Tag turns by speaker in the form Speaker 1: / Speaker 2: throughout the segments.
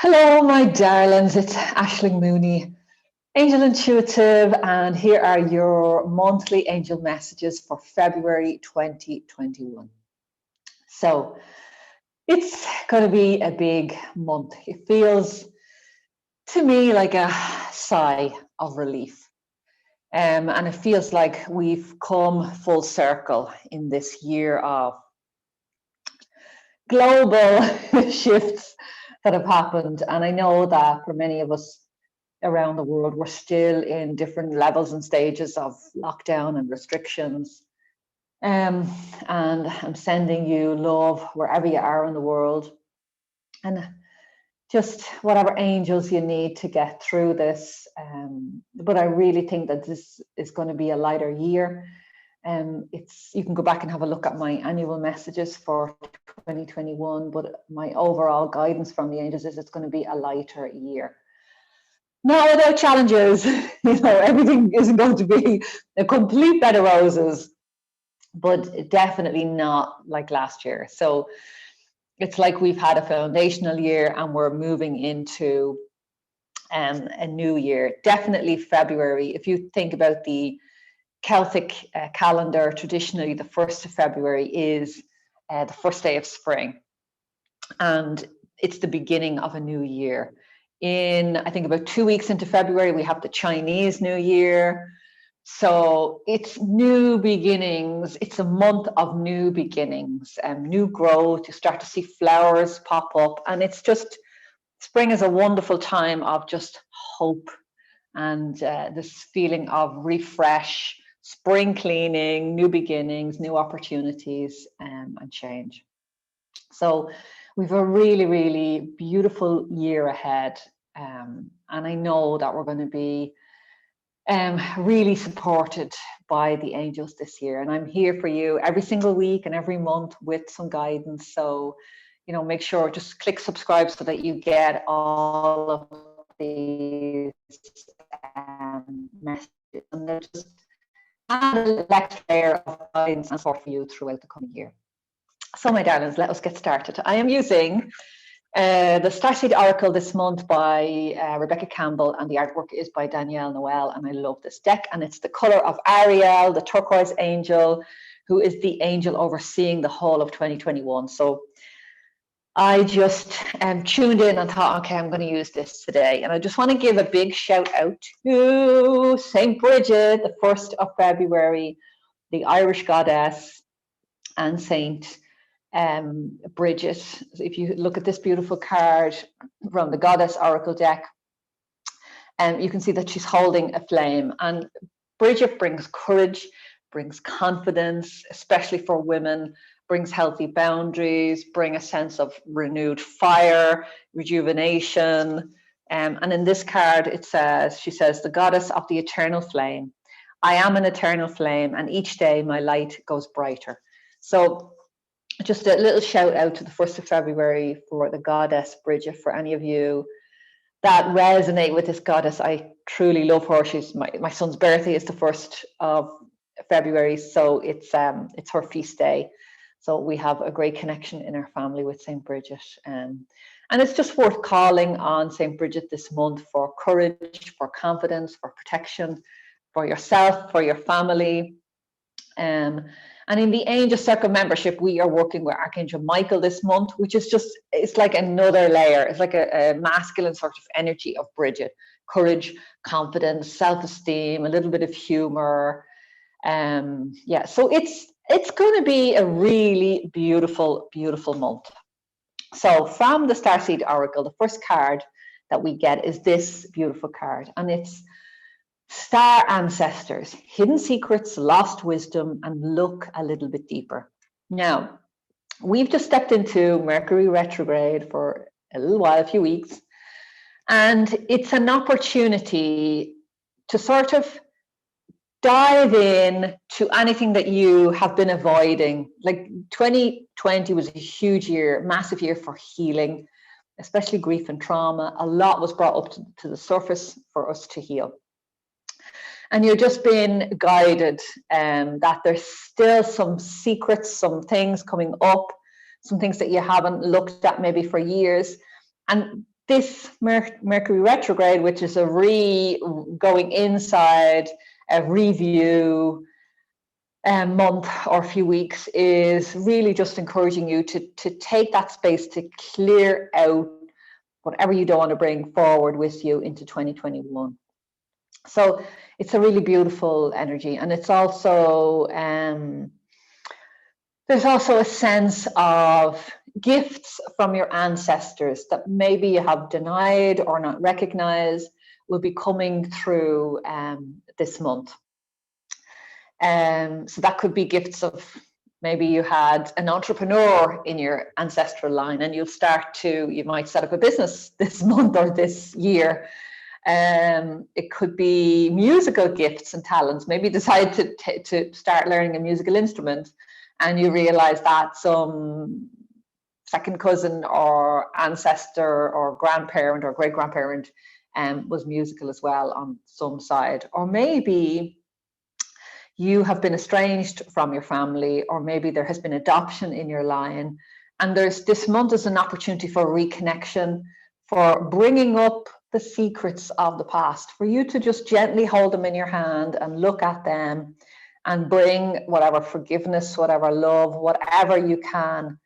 Speaker 1: Hello, my darlings. It's Aisling Mooney, Angel Intuitive, and here are your monthly angel messages for February 2021. So it's going to be a big month. It feels to me like a sigh of relief. And it feels like we've come full circle in this year of global shifts that have happened. And I know that for many of us around the world, we're still in different levels and stages of lockdown and restrictions. And I'm sending you love wherever you are in the world. And just whatever angels you need to get through this. But I really think that this is going to be a lighter year. You can go back and have a look at my annual messages for 2021, but my overall guidance from the angels is it's going to be a lighter year. Not without challenges. Everything isn't going to be a complete bed of roses, but definitely not like last year. So it's like we've had a foundational year and we're moving into a new year. Definitely February. If you think about the Celtic calendar, traditionally the 1st of February is the first day of spring. And it's the beginning of a new year. I think about 2 weeks into February, we have the Chinese New Year. So it's new beginnings. It's a month of new beginnings and new growth. You start to see flowers pop up. And it's just, spring is a wonderful time of just hope and this feeling of refresh, spring cleaning, new beginnings, new opportunities, and change. So we've a really, really beautiful year ahead. And I know that we're going to be really supported by the angels this year. And I'm here for you every single week and every month with some guidance. So, make sure just click subscribe so that you get all of these messages. And they're just add a little extra layer of guidance and support for you throughout the coming year. So, my darlings, let us get started. I am using the Starseed Oracle this month by Rebecca Campbell, and the artwork is by Danielle Noel, and I love this deck. And it's the color of Ariel, the turquoise angel, who is the angel overseeing the whole of 2021. So I just tuned in and thought, okay, I'm going to use this today. And I just want to give a big shout out to St. Bridget, the 1st of February, the Irish goddess, and Saint Bridget. If you look at this beautiful card from the Goddess Oracle deck, you can see that she's holding a flame. And Bridget brings courage, brings confidence, especially for women, brings healthy boundaries, bring a sense of renewed fire, rejuvenation. And in this card, she says, the goddess of the eternal flame. I am an eternal flame, and each day my light goes brighter. So just a little shout out to the 1st of February for the goddess Bridget. For any of you that resonate with this goddess, I truly love her. She's my son's birthday is the 1st of February, so it's her feast day. So we have a great connection in our family with St. Bridget. And it's just worth calling on St. Bridget this month for courage, for confidence, for protection, for yourself, for your family. And in the Angel Circle membership, we are working with Archangel Michael this month, which is it's like another layer. It's like a masculine sort of energy of Bridget: courage, confidence, self-esteem, a little bit of humor. So it's going to be a really beautiful, beautiful month. So from the Starseed Oracle, the first card that we get is this beautiful card, and it's Star Ancestors, Hidden Secrets, Lost Wisdom, and Look a Little Bit Deeper. Now, we've just stepped into Mercury retrograde for a little while, a few weeks, and it's an opportunity to sort of dive in to anything that you have been avoiding. Like 2020 was a huge year, massive year for healing, especially grief and trauma. A lot was brought up to the surface for us to heal. And you're just being guided that there's still some secrets, some things coming up, some things that you haven't looked at maybe for years. And this Mercury retrograde, which is a going inside, a review month or a few weeks, is really just encouraging you to take that space to clear out whatever you don't want to bring forward with you into 2021. So it's a really beautiful energy, and it's also there's also a sense of gifts from your ancestors that maybe you have denied or not recognized will be coming through this month. So that could be gifts of, maybe you had an entrepreneur in your ancestral line and you might set up a business this month or this year. It could be musical gifts and talents. Maybe you decide to start learning a musical instrument, and you realize that some second cousin or ancestor or grandparent or great grandparent was musical as well on some side. Or maybe you have been estranged from your family, or maybe there has been adoption in your line, and this month is an opportunity for reconnection, for bringing up the secrets of the past, for you to just gently hold them in your hand and look at them and bring whatever forgiveness, whatever love, whatever you can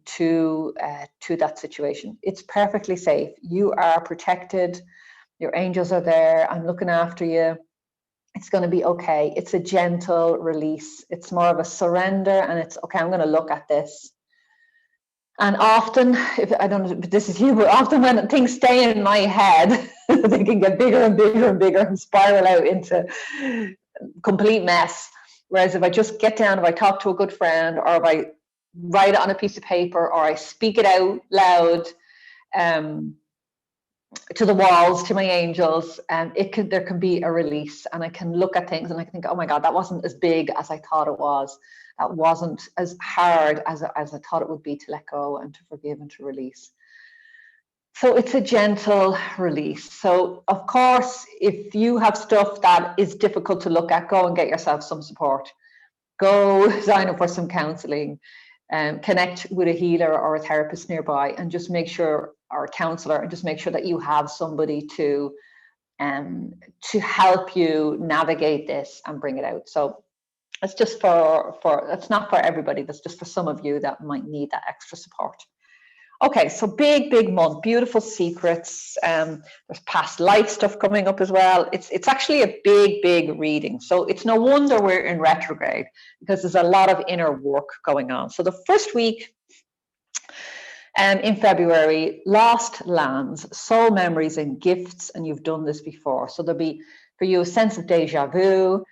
Speaker 1: to that situation. It's perfectly safe. You are protected. Your angels are there. I'm looking after you. It's going to be okay. It's a gentle release. It's more of a surrender, and it's okay. I'm going to look at this. And often, if I don't know if this is you, but often when things stay in my head, they can get bigger and bigger and bigger and spiral out into complete mess. Whereas if I just get down, if I talk to a good friend, or if I write it on a piece of paper, or I speak it out loud to the walls, to my angels, there can be a release, and I can look at things and I can think, oh my God, that wasn't as big as I thought it was. That wasn't as hard as I thought it would be to let go and to forgive and to release. So it's a gentle release. So of course, if you have stuff that is difficult to look at, go and get yourself some support. Go sign up for some counseling, connect with a healer or a therapist nearby, and just make sure, or a counselor, and just make sure that you have somebody to help you navigate this and bring it out. So it's just it's not for everybody. That's just for some of you that might need that extra support. Okay, so big month, beautiful secrets. There's past life stuff coming up as well. It's actually a big reading. So it's no wonder we're in retrograde, because there's a lot of inner work going on. So the first week in February, lost lands, soul memories and gifts, and you've done this before. So there'll be for you a sense of deja vu.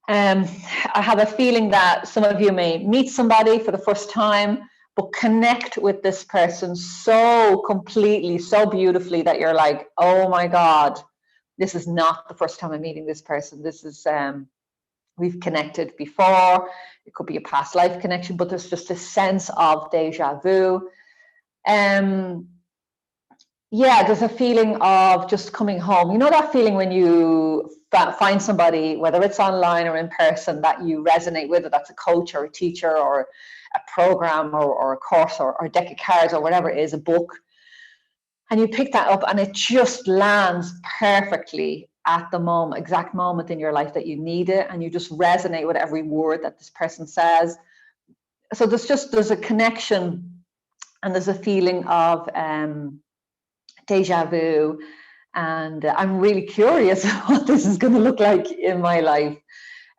Speaker 1: I have a feeling that some of you may meet somebody for the first time, but connect with this person so completely, so beautifully, that you're like, oh my God, this is not the first time I'm meeting this person. This is, we've connected before. It could be a past life connection, but there's just a sense of deja vu. Yeah, there's a feeling of just coming home. You know that feeling when you find somebody, whether it's online or in person, that you resonate with, whether that's a coach or a teacher or a program or a course or a deck of cards or whatever it is, a book, and you pick that up and it just lands perfectly at the exact moment in your life that you need it, and you just resonate with every word that this person says. So there's a connection, and there's a feeling of deja vu, and I'm really curious what this is going to look like in my life.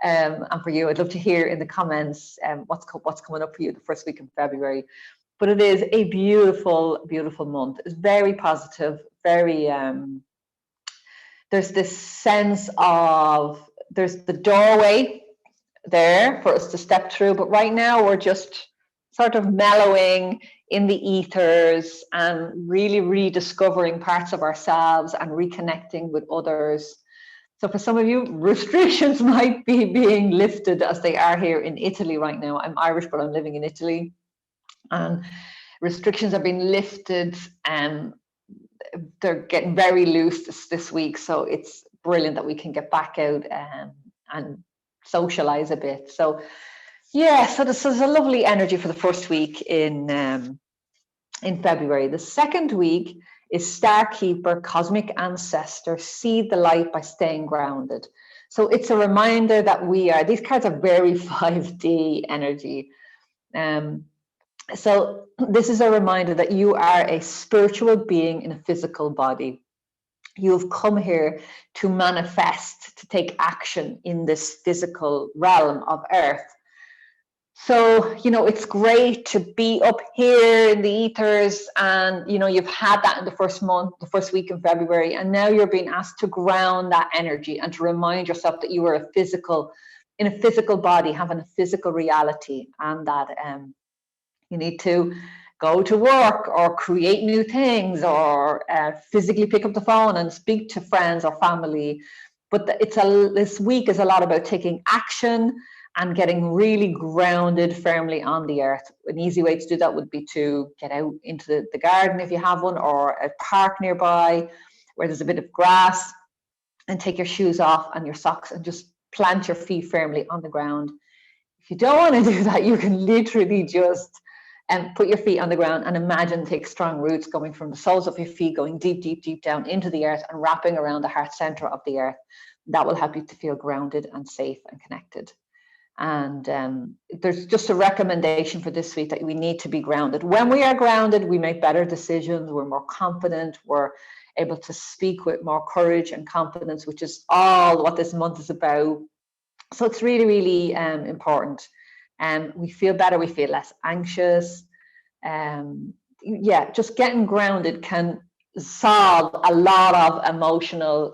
Speaker 1: And for you, I'd love to hear in the comments what's coming up for you the first week in February. But it is a beautiful month. It's very positive, very there's this sense of, there's the doorway there for us to step through, but right now we're just sort of mellowing in the ethers and really rediscovering parts of ourselves and reconnecting with others. So for some of you, restrictions might be being lifted, as they are here in Italy right now. I'm Irish, but I'm living in Italy, and restrictions have been lifted, and they're getting very loose this week. So it's brilliant that we can get back out and socialize a bit. So yeah, so this is a lovely energy for the first week in in February. The second week is Star Keeper, Cosmic Ancestor, Seed the Light by Staying Grounded. So it's a reminder that these cards are very 5D energy. So this is a reminder that you are a spiritual being in a physical body. You have come here to manifest, to take action in this physical realm of Earth. So, it's great to be up here in the ethers, and, you've had that in the first week in February, and now you're being asked to ground that energy and to remind yourself that you are in a physical body, having a physical reality, and that you need to go to work or create new things or physically pick up the phone and speak to friends or family. But this week is a lot about taking action and getting really grounded firmly on the earth. An easy way to do that would be to get out into the garden if you have one, or a park nearby where there's a bit of grass, and take your shoes off and your socks and just plant your feet firmly on the ground. If you don't want to do that, you can literally just put your feet on the ground and imagine take strong roots going from the soles of your feet, going deep, deep, deep down into the earth and wrapping around the heart center of the earth. That will help you to feel grounded and safe and connected. And there's just a recommendation for this week that we need to be grounded. When we are grounded, we make better decisions, we're more confident, we're able to speak with more courage and confidence, which is all what this month is about. So it's really, really important. We feel better, we feel less anxious. Just getting grounded can solve a lot of emotional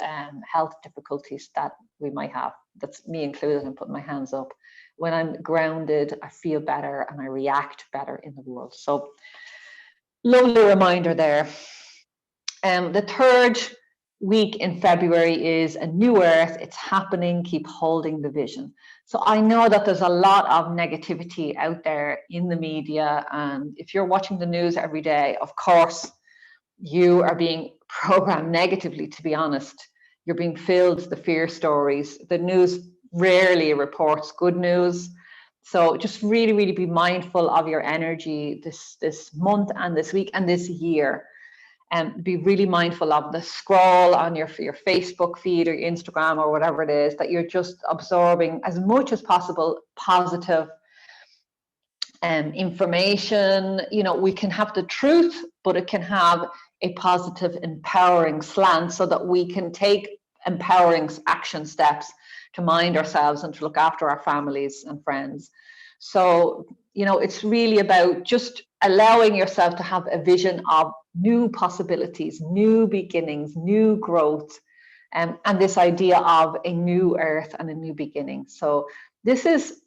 Speaker 1: health difficulties that we might have. That's me included. I'm putting my hands up. When I'm grounded, I feel better and I react better in the world. So lovely reminder there. The third week in February is a new earth. It's happening. Keep holding the vision. So I know that there's a lot of negativity out there in the media, and if you're watching the news every day, of course you are being programmed negatively, to be honest. You're being filled the fear stories. The news rarely reports good news. So just really, really be mindful of your energy this month and this week and this year. And be really mindful of the scroll on your Facebook feed or your Instagram or whatever it is, that you're just absorbing as much as possible positive information. We can have the truth, but it can have a positive, empowering slant so that we can take empowering action steps to mind ourselves and to look after our families and friends. So, it's really about just allowing yourself to have a vision of new possibilities, new beginnings, new growth, and this idea of a new earth and a new beginning. So this is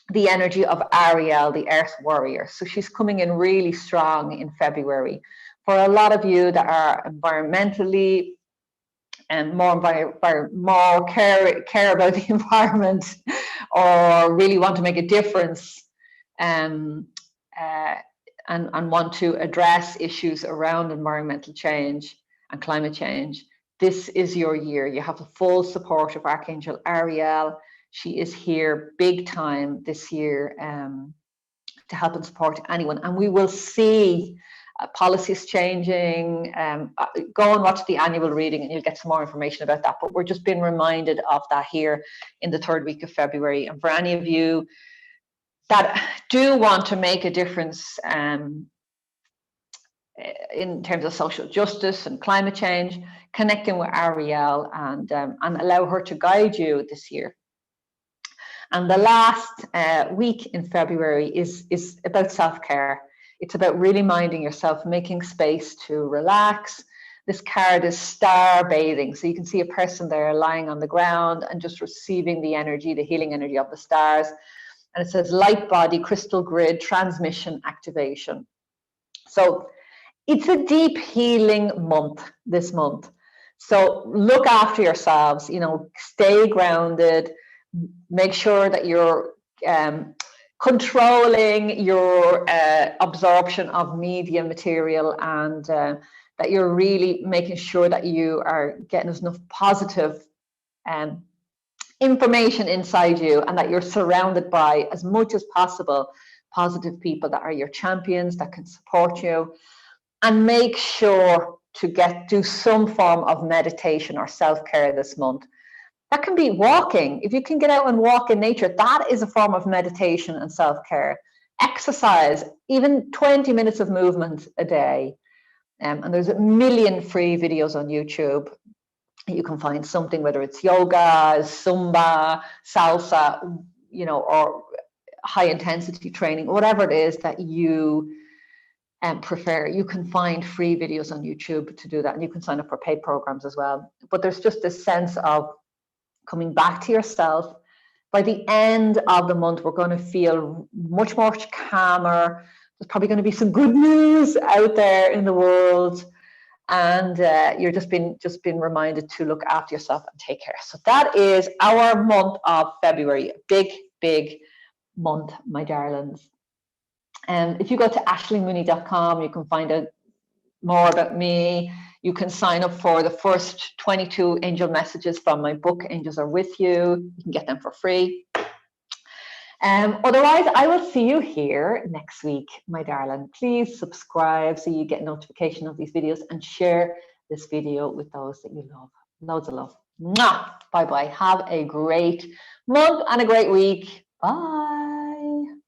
Speaker 1: the energy of Ariel, the earth warrior. So she's coming in really strong in February. For a lot of you that are environmentally and more care about the environment, or really want to make a difference, and want to address issues around environmental change and climate change, this is your year. You have the full support of Archangel Ariel. She is here big time this year to help and support anyone. And we will see policies changing. Go and watch the annual reading and you'll get some more information about that. But we're just being reminded of that here in the third week of February. And for any of you that do want to make a difference in terms of social justice and climate change, connecting with Ariel and allow her to guide you this year. And the last week in February is about self-care. It's about really minding yourself, making space to relax. This card is star bathing. So you can see a person there lying on the ground and just receiving the energy, the healing energy of the stars. And it says light body, crystal grid, transmission, activation. So it's a deep healing month this month. So look after yourselves, stay grounded, make sure that you're controlling your absorption of media material, and that you're really making sure that you are getting enough positive information inside you, and that you're surrounded by as much as possible positive people that are your champions, that can support you. And make sure to do some form of meditation or self-care this month. That can be walking. If you can get out and walk in nature, that is a form of meditation and self-care. Exercise, even 20 minutes of movement a day. And there's a million free videos on YouTube. You can find something, whether it's yoga, Zumba, salsa, or high intensity training, whatever it is that you prefer. You can find free videos on YouTube to do that, and you can sign up for paid programs as well. But there's just this sense of coming back to yourself. By the end of the month, we're going to feel much more calmer. There's probably going to be some good news out there in the world, and you're just been reminded to look after yourself and take care. So that is our month of February. Big month, my darlings. And if you go to ashleymooney.com, you can find out more about me. You can sign up for the first 22 angel messages from my book, Angels Are With You. You can get them for free. Otherwise, I will see you here next week, my darling. Please subscribe so you get notification of these videos, and share this video with those that you love. Loads of love. Mwah! Bye-bye. Have a great month and a great week. Bye.